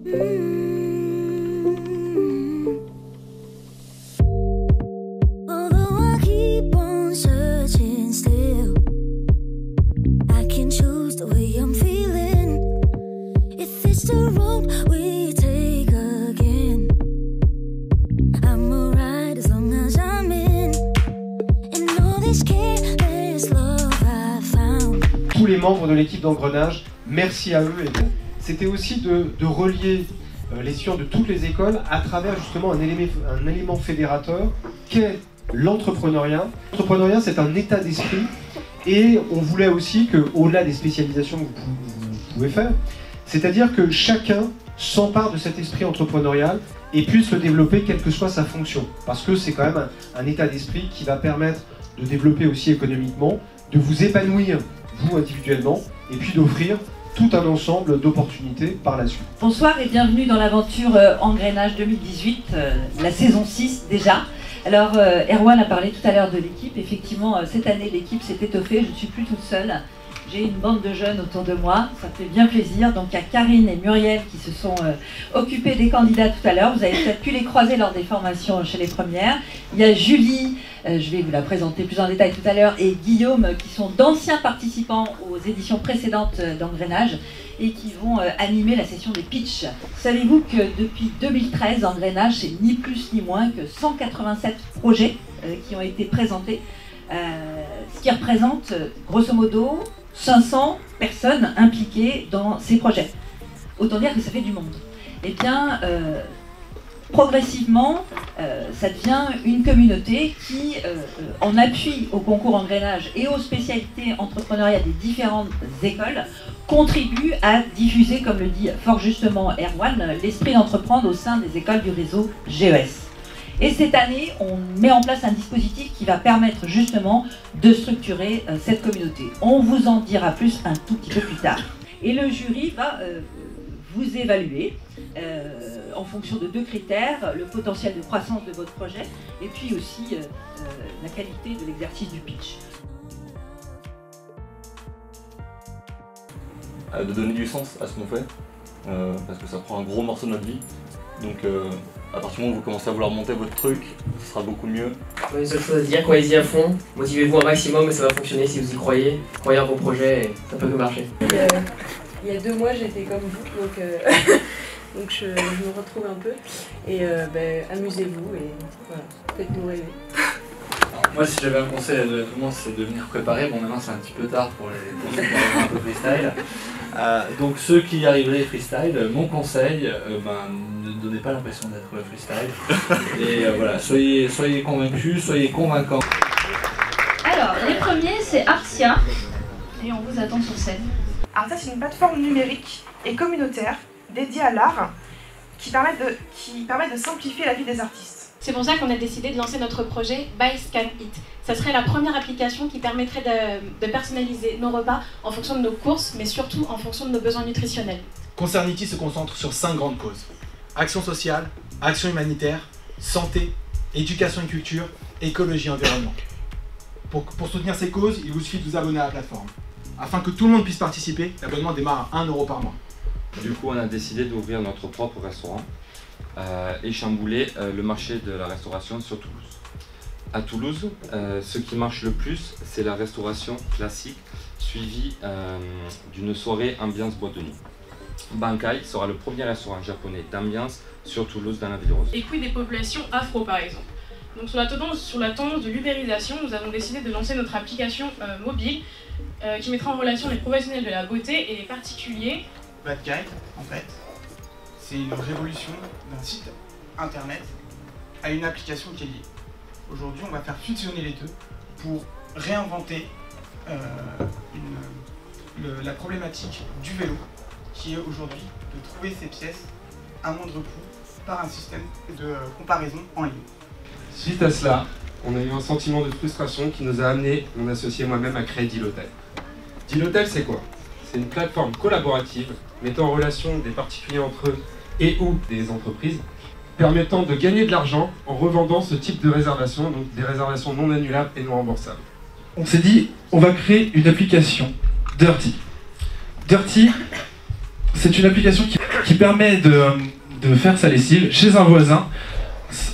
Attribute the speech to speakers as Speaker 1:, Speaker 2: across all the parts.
Speaker 1: Tous les membres de l'équipe d'engrenage, merci à eux. C'était aussi de relier les étudiants de toutes les écoles à travers justement un élément fédérateur qu'est l'entrepreneuriat. L'entrepreneuriat, c'est un état d'esprit et on voulait aussi qu'au-delà des spécialisations que vous pouvez faire, c'est-à-dire que chacun s'empare de cet esprit entrepreneurial et puisse le développer quelle que soit sa fonction. Parce que c'est quand même un état d'esprit qui va permettre de développer aussi économiquement, de vous épanouir vous individuellement et puis d'offrir tout un ensemble d'opportunités par la suite.
Speaker 2: Bonsoir et bienvenue dans l'aventure Engrenage 2018, la saison 6 déjà. Alors Erwan a parlé tout à l'heure de l'équipe. Effectivement, cette année l'équipe s'est étoffée, je ne suis plus toute seule. J'ai une bande de jeunes autour de moi, ça me fait bien plaisir. Donc il y a Karine et Muriel qui se sont occupés des candidats tout à l'heure. Vous avez peut-être pu les croiser lors des formations chez les premières. Il y a Julie, je vais vous la présenter plus en détail tout à l'heure, et Guillaume qui sont d'anciens participants aux éditions précédentes d'Engrenage et qui vont animer la session des pitchs. Savez-vous que depuis 2013, Engrenage, c'est ni plus ni moins que 187 projets qui ont été présentés, ce qui représente grosso modo 500 personnes impliquées dans ces projets. Autant dire que ça fait du monde. Eh bien, progressivement, ça devient une communauté qui, en appui au concours Engrenage et aux spécialités entrepreneuriales des différentes écoles, contribue à diffuser, comme le dit fort justement Erwan, l'esprit d'entreprendre au sein des écoles du réseau GES. Et cette année, on met en place un dispositif qui va permettre justement de structurer cette communauté. On vous en dira plus un tout petit peu plus tard. Et le jury va vous évaluer en fonction de 2 critères, le potentiel de croissance de votre projet et puis aussi la qualité de l'exercice du pitch.
Speaker 3: De donner du sens à ce qu'on fait, parce que ça prend un gros morceau de notre vie. Donc à partir du moment où vous commencez à vouloir monter votre truc, ce sera beaucoup mieux.
Speaker 4: Une seule chose à dire, croyez-y à fond, motivez-vous un maximum et ça va fonctionner si vous y croyez. Croyez en vos projets et ça peut que marcher.
Speaker 5: Il y a 2 mois j'étais comme vous, donc je me retrouve un peu. Et amusez-vous et voilà, faites-nous rêver.
Speaker 6: Moi, si j'avais un conseil à donner à tout le monde, c'est de venir préparer. Bon, maintenant c'est un petit peu tard pour ceux qui arrivent un peu freestyle. Donc ceux qui arriveraient freestyle, mon conseil, ne donnez pas l'impression d'être freestyle. Et voilà, soyez convaincus, soyez convaincants.
Speaker 7: Alors, les premiers, c'est Artia. Et on vous attend sur scène.
Speaker 8: Artia, c'est une plateforme numérique et communautaire dédiée à l'art qui permet de simplifier la vie des artistes.
Speaker 9: C'est pour ça qu'on a décidé de lancer notre projet Buy Scan Eat. Ça serait la première application qui permettrait de personnaliser nos repas en fonction de nos courses, mais surtout en fonction de nos besoins nutritionnels.
Speaker 10: Concernity se concentre sur 5 grandes causes. Action sociale, action humanitaire, santé, éducation et culture, écologie et environnement. Pour soutenir ces causes, il vous suffit de vous abonner à la plateforme. Afin que tout le monde puisse participer, l'abonnement démarre à 1 € par mois.
Speaker 11: Du coup, on a décidé d'ouvrir notre propre restaurant et chambouler le marché de la restauration sur Toulouse. À Toulouse, ce qui marche le plus, c'est la restauration classique suivie d'une soirée ambiance boîte de nuit. Bankai sera le premier restaurant japonais d'ambiance sur Toulouse dans la Ville Rose.
Speaker 12: Et puis des populations afro par exemple. Donc sur la tendance de l'ubérisation, nous avons décidé de lancer notre application mobile qui mettra en relation les professionnels de la beauté et les particuliers.
Speaker 10: Bad Guide, en fait, c'est une révolution d'un site internet à une application qui est liée. Aujourd'hui, on va faire fusionner les deux pour réinventer la problématique du vélo, qui est aujourd'hui de trouver ses pièces à moindre coût par un système de comparaison en ligne.
Speaker 13: Suite à cela, on a eu un sentiment de frustration qui nous a amené, mon associé et moi-même, à créer Dealotel. Dealotel, c'est quoi? C'est une plateforme collaborative mettant en relation des particuliers entre eux et ou des entreprises, permettant de gagner de l'argent en revendant ce type de réservation, donc des réservations non annulables et non remboursables.
Speaker 14: On s'est dit, on va créer une application Dirty. Dirty, c'est une application qui qui permet de faire sa lessive chez un voisin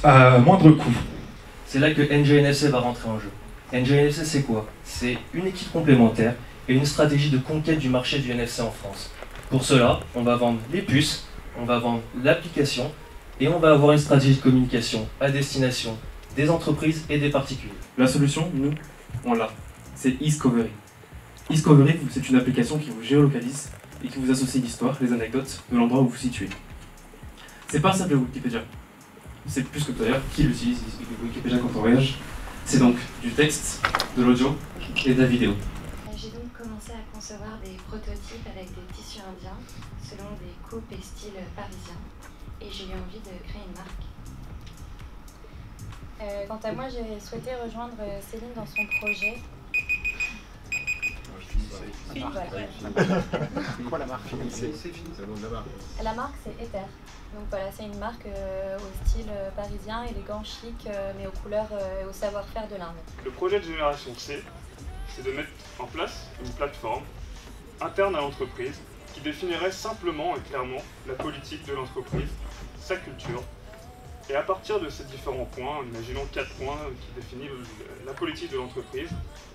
Speaker 14: à moindre coût.
Speaker 15: C'est là que NGNFC va rentrer en jeu. NGNFC, c'est quoi? C'est une équipe complémentaire et une stratégie de conquête du marché du NFC en France. Pour cela, on va vendre les puces, on va vendre l'application et on va avoir une stratégie de communication à destination des entreprises et des particuliers.
Speaker 16: La solution, nous, on l'a. C'est Discovery. Discovery, c'est une application qui vous géolocalise et qui vous associe l'histoire, les anecdotes de l'endroit où vous vous situez. C'est pas un simple Wikipédia. C'est plus que d'ailleurs qui l'utilise Wikipédia quand on voyage. C'est donc du texte, de l'audio et de la vidéo.
Speaker 17: J'ai donc commencé à concevoir des prototypes avec des tissus indiens selon des coupes et styles parisiens et j'ai eu envie de créer une marque. Quant à moi, j'ai souhaité rejoindre Céline dans son projet. Voilà.
Speaker 10: C'est quoi la marque? C'est fini, ça donne la marque.
Speaker 17: La marque, c'est Ether. Donc voilà, c'est une marque au style parisien, élégant, chic, mais aux couleurs et au savoir-faire de l'Inde.
Speaker 18: Le projet de Génération C, c'est de mettre en place une plateforme interne à l'entreprise qui définirait simplement et clairement la politique de l'entreprise, sa culture. Et à partir de ces différents points, imaginons 4 points qui définissent la politique de l'entreprise,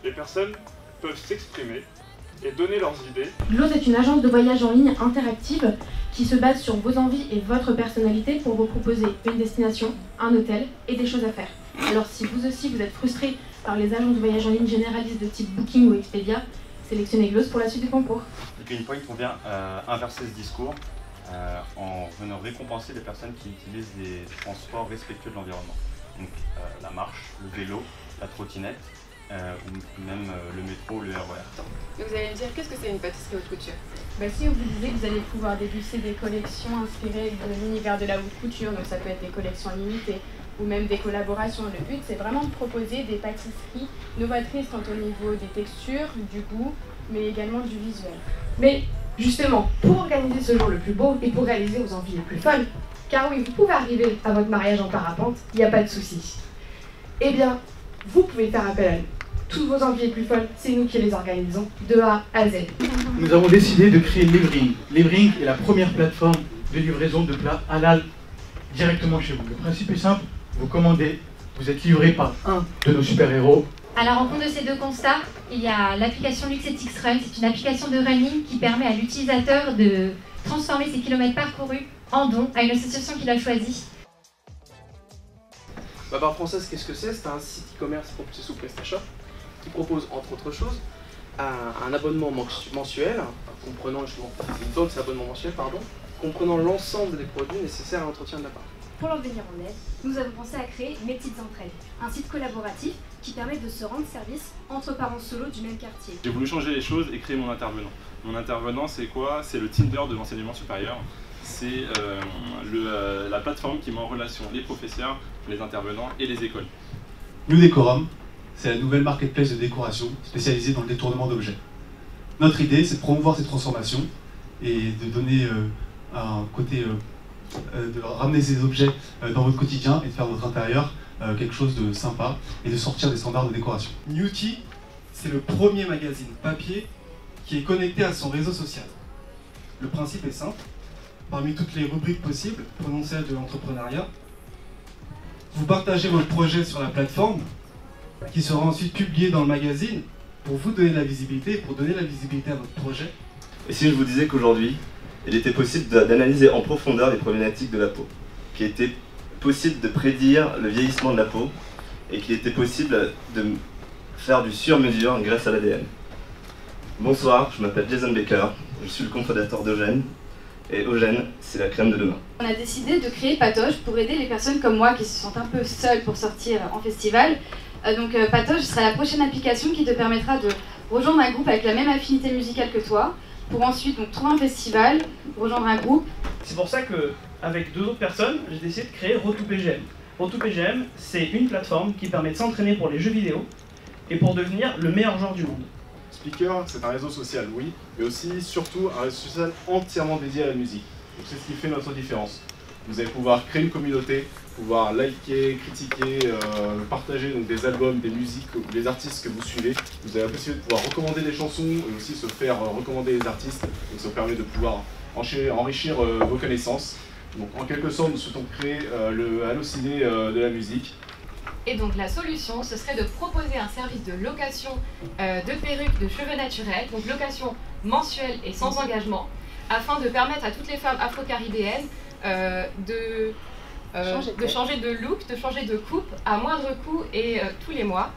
Speaker 18: les personnes peuvent s'exprimer et donner leurs idées.
Speaker 9: Glose est une agence de voyage en ligne interactive qui se base sur vos envies et votre personnalité pour vous proposer une destination, un hôtel et des choses à faire. Alors si vous aussi vous êtes frustré par les agences de voyage en ligne généralistes de type Booking ou Expedia, sélectionnez Glose pour la suite du concours.
Speaker 19: Picking Point, on vient inverser ce discours en venant récompenser les personnes qui utilisent des transports respectueux de l'environnement. Donc la marche, le vélo, la trottinette, ou même le métro ou le RER.
Speaker 5: Donc vous allez me dire, qu'est-ce que c'est une pâtisserie haute couture?
Speaker 9: Si on vous disait que vous allez pouvoir déguster des collections inspirées de l'univers de la haute couture, donc ça peut être des collections limitées ou même des collaborations. Le but, c'est vraiment de proposer des pâtisseries novatrices tant au niveau des textures, du goût, mais également du visuel.
Speaker 20: Mais justement, pour organiser ce jour le plus beau et pour réaliser vos envies les plus folles, car oui, vous pouvez arriver à votre mariage en parapente, il n'y a pas de souci. Eh bien, vous pouvez faire appel à nous. Toutes vos envies les plus folles, c'est nous qui les organisons de A à Z.
Speaker 14: Nous avons décidé de créer Livring. Livring est la première plateforme de livraison de plats halal directement chez vous. Le principe est simple, vous commandez, vous êtes livré par un de nos super-héros.
Speaker 21: À la rencontre de ces deux constats, il y a l'application Luxetix Run. C'est une application de running qui permet à l'utilisateur de transformer ses kilomètres parcourus en dons à une association qu'il a choisie.
Speaker 22: Bar Française, qu'est-ce que c'est? C'est un site e-commerce propulsé sous PrestaShop qui propose, entre autres choses, un abonnement mensuel, comprenant justement une box abonnement mensuel, comprenant l'ensemble des produits nécessaires à l'entretien de l'appart.
Speaker 23: Pour leur venir en aide, nous avons pensé à créer Mes Petites Entraides, un site collaboratif qui permet de se rendre service entre parents solo du même quartier.
Speaker 18: J'ai voulu changer les choses et créer mon intervenant. Mon intervenant, c'est quoi? C'est le Tinder de l'enseignement supérieur. C'est la plateforme qui met en relation les professeurs, les intervenants et les écoles.
Speaker 24: New Decorum, c'est la nouvelle marketplace de décoration spécialisée dans le détournement d'objets. Notre idée, c'est de promouvoir ces transformations et de donner un côté, de ramener ces objets dans votre quotidien et de faire de votre intérieur quelque chose de sympa et de sortir des standards de décoration.
Speaker 1: Newty, c'est le premier magazine papier qui est connecté à son réseau social. Le principe est simple. Parmi toutes les rubriques possibles, prenons celle de l'entrepreneuriat. Vous partagez votre projet sur la plateforme, qui sera ensuite publié dans le magazine pour vous donner de la visibilité, pour donner la visibilité à votre projet.
Speaker 25: Et si je vous disais qu'aujourd'hui, il était possible d'analyser en profondeur les problématiques de la peau, qu'il était possible de prédire le vieillissement de la peau, et qu'il était possible de faire du sur-mesure grâce à l'ADN. Bonsoir, je m'appelle Jason Baker, je suis le cofondateur d'Eugène. Et Eugène, c'est la crème de demain.
Speaker 9: On a décidé de créer Patoche pour aider les personnes comme moi qui se sentent un peu seules pour sortir en festival. Donc Patoche sera la prochaine application qui te permettra de rejoindre un groupe avec la même affinité musicale que toi, pour ensuite donc, trouver un festival, rejoindre un groupe.
Speaker 26: C'est pour ça qu'avec 2 autres personnes, j'ai décidé de créer Road2PGM. Road2PGM, c'est une plateforme qui permet de s'entraîner pour les jeux vidéo et pour devenir le meilleur joueur du monde.
Speaker 18: Speaker, c'est un réseau social, oui, mais aussi, surtout, un réseau social entièrement dédié à la musique. Donc c'est ce qui fait notre différence. Vous allez pouvoir créer une communauté, pouvoir liker, critiquer, partager donc, des albums, des musiques, des artistes que vous suivez. Vous avez la possibilité de pouvoir recommander des chansons et aussi se faire recommander les artistes. Donc ça permet de pouvoir
Speaker 2: enrichir vos connaissances. Donc en quelque sorte, nous souhaitons créer le Allociné de la musique.
Speaker 3: Et donc la solution, ce serait de proposer un service de location de perruques, de cheveux naturels, donc location mensuelle et sans engagement, afin de permettre à toutes les femmes afro-caribéennes de changer de look, de changer de coupe à moindre coût et tous les mois.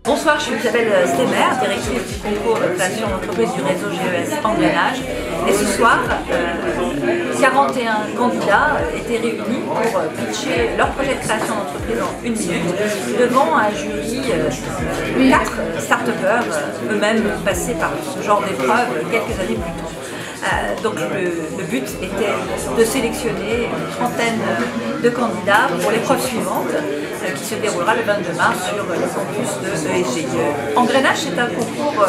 Speaker 4: Bonsoir, je suis Isabelle Stemmer, directrice du concours de création d'entreprise du réseau GES Engrenage. Et ce soir, 41 candidats étaient réunis pour pitcher leur projet de création d'entreprise en 1 minute devant un jury 4 start-upers eux-mêmes passés par ce genre d'épreuve quelques années plus tôt. Donc le but était de sélectionner une trentaine de candidats pour l'épreuve suivante qui se déroulera le 22 mars sur le campus de ESG. Engrenage, c'est un concours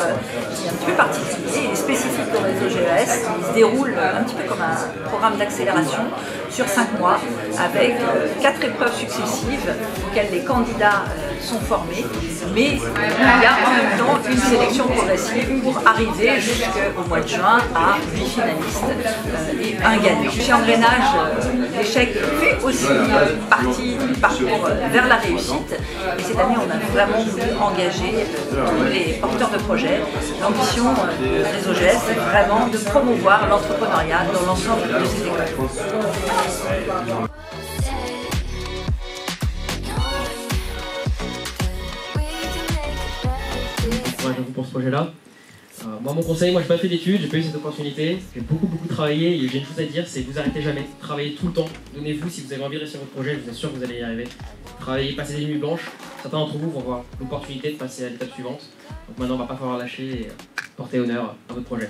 Speaker 4: qui est un petit peu particulier, il est spécifique au réseau GES, il se déroule un petit peu comme un programme d'accélération sur 5 mois avec 4 épreuves successives auxquelles les candidats sont formés, mais il y a en même temps une sélection progressive pour arriver jusqu'au mois de juin à 8 finalistes et un gagnant. Chez Engrenage, l'échec fait aussi partie du parcours vers la réussite, et cette année on a vraiment voulu engager tous les porteurs de projets. L'ambition du réseau GES, c'est vraiment de promouvoir l'entrepreneuriat dans l'ensemble de ces écoles.
Speaker 6: Pour ce projet-là. Moi, mon conseil, moi, j'ai pas fait d'études, j'ai pas eu cette opportunité, j'ai beaucoup travaillé et j'ai une chose à dire, c'est que vous arrêtez jamais, travaillez tout le temps, donnez-vous si vous avez envie de réussir votre projet, je vous assure que vous allez y arriver. Travaillez, passez des nuits blanches, certains d'entre vous vont avoir l'opportunité de passer à l'étape suivante, donc maintenant, on va pas falloir lâcher et porter honneur à votre projet.